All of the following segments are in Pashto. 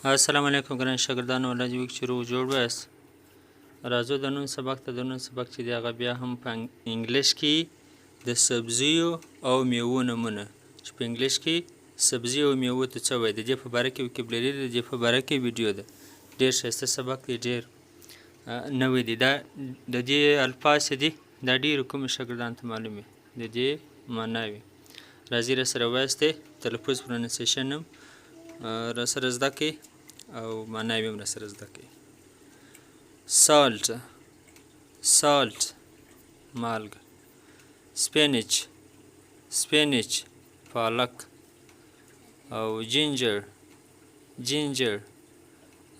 السلام علیکم ګران شاګردانو الله دې وکړي چې روغ جوړ ویاست. راځو د نن سبق ته. د نن سبق چې دی هغه بیا هم په انګلیش کې د سبزیو او میوو نومونه، چې په انګلیش کې سبزي او میوو ته څه وایي، د دې په باره کې وکیبلري ده، د دې په باره کې ویډیو ده. ډېر ښایسته سبق دی، ډېر نوی دی. دا د دې الفاظ چې دي دا ډېرو کومو شاګردانو ته معلوم وي، د دې معنا وي. راځئ راسره وایاستئ، تلفظ پروننسیشن هم راسره زده کړئ او معنا یې هم راسره زده کړئ. salt salt مالګه. spinach spinach پالک. او ginger ginger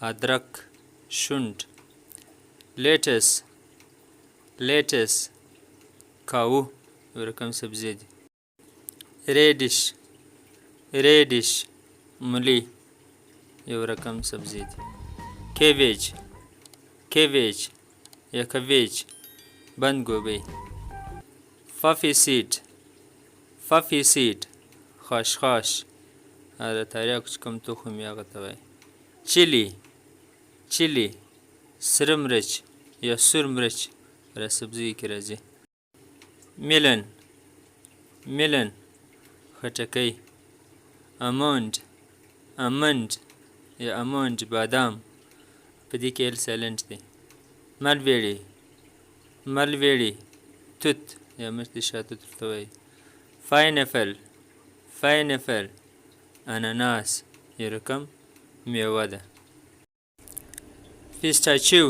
ادرک شونډ. lettuce lettuce کاوه یو رقم سبزی دی. radish radish مولی یو رقم سبزی دی. cabbage cabbage یا کویج بند گوبی. poppy seed poppy seed خاشخاش د تریاکو چې کوم تخم یې هغه ته وایي. چili چili سره مرچ یا سور مرچ را سبزیو کې راځي. melon melon خټکی. almond almond یا almond بادام په دې کې ال سایلنټ دی. ملبیري ملبیري توت یا مشت شاتوت ورته وایي. pineapple pineapple اناناس یو رقم میوه ده. pistachio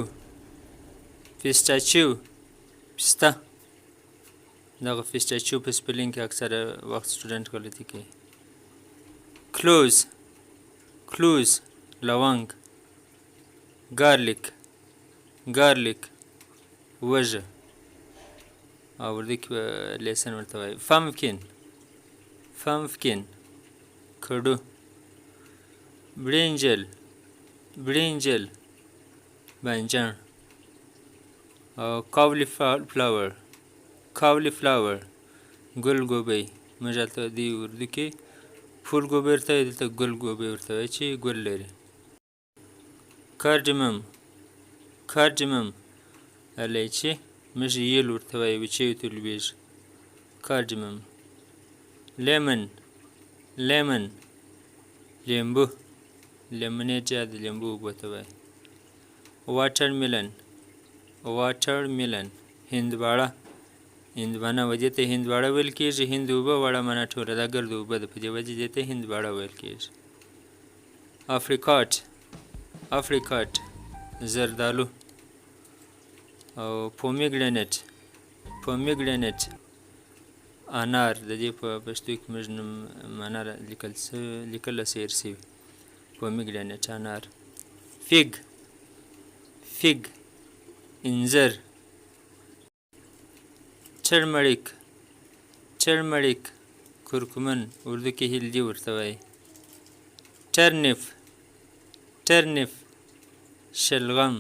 pistachio پسته. دغه pistachio په سپلینګ کې اکثره وخت سټوډنټ غلطي کوي. cloves cloves لونګ. garlic garlic وژه او ورده کې لیسن ورته وایي. pumpkin pumpkin کډو. برینجل برینجل بانجان. او cauliflower cauliflower ګل ګوبی. موږ هلته دې اردو کې پھول ګوبی ورته وایي، دلته ګل ګوبی ورته وایي چې ګل لري. cardamom cardamom الایچي موږ یل ورته وایو، وچې ته لویږي. cardamom. lemon lemon لیمبو لیمونیډ یا د لیمبو اوبو ته وایي. watermelon watermelon هندواړه هندوانه و دې ته هندواړه ویل کېږي. هند اوبه واړه معنا ټوله دا ګرد اوبه ده، په دې وجې دې ته هندواړه ویل کېږي. apricot apricot زردالو. او pomegranate pomegranate انار. د دې په پښتو کې موږ معنا لیکل سیر سوي. pomegranate انار. fig fig انځر. turmeric turmeric کورکمن اردو کې هلدي ورته وایي. turnip turnip شلغم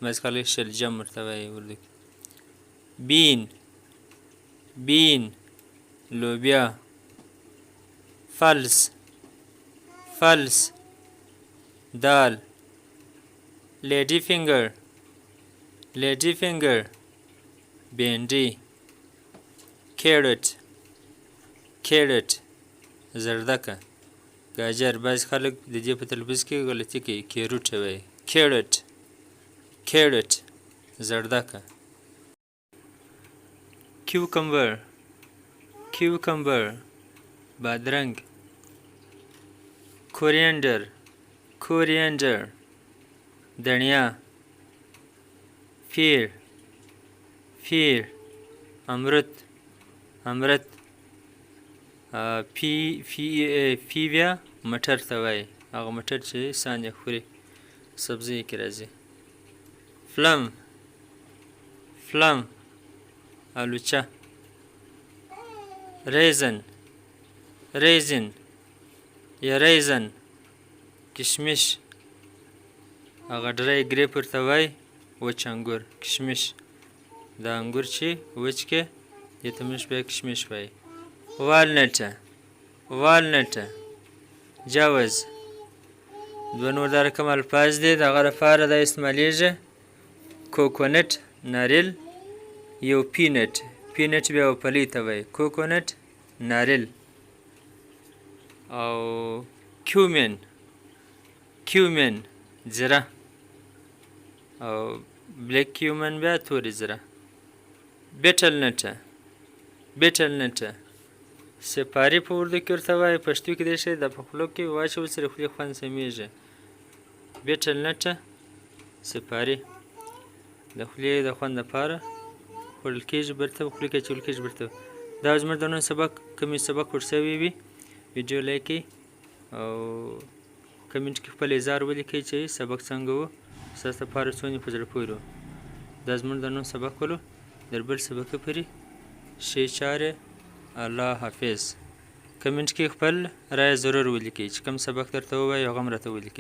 بعض خلک شلجم ورته وایي اردو کې. bean bean لوبیا. فلس فلس دال. lady finger lady finger بینډي. carrot carrot زردکه گاجر. بعض خلک د دې په تلفظ کې غلطي کوي، کیروټ وایي. carrot carrot زردکه. cucumber cucumber بادرنګ. coriander coriander دنیا. pear pear امرت امرت. پیویا مټر ته وایي، هغه مټر چې انسان یې خوري، سبزي کې راځي. plum plum الوچه. raisin raisin یا raisin کشمش. هغه ډرای ګریپ ورته وایي، وچ انګور. کشمش د انګور چې وچ کې دې ته موږ بیا کشمش وایي. والنټ والنټ جوز دوه نور دا رقم الفاظ دي د هغه لپاره دا استعمالیږي کوکونټ ناریل یو پینټ بیا یو پلی ته وایي کوکونټ ناریل او کیومن زیره او بلیک کیومن بیا تورې زیره بیټل نټه سپارې په اردو کې ورته وایي پښتو کې دې شی د په خولو کې واچول سره خولې خوند سمیږي بیټل نټه سپارې د خولې د خوند لپاره خوړل کېږي برته په خولې کې اچول کېږي برته دا زموږ د نن سبق کومې سبق ور شوی وي ویډیو لایک کړئ او کمنټ کې خپل اظهار ولیکئ چې سبق څنګه و ستاسو لپاره څومره په زړه پورې و دا زموږ د نن سبق ولو در بل سبق پورې ښې چارې الله حافظ کمنټ کې خپل رایه ضرور ولیکئ چې کوم سبق درته ووایي هغه هم راته ولیکئ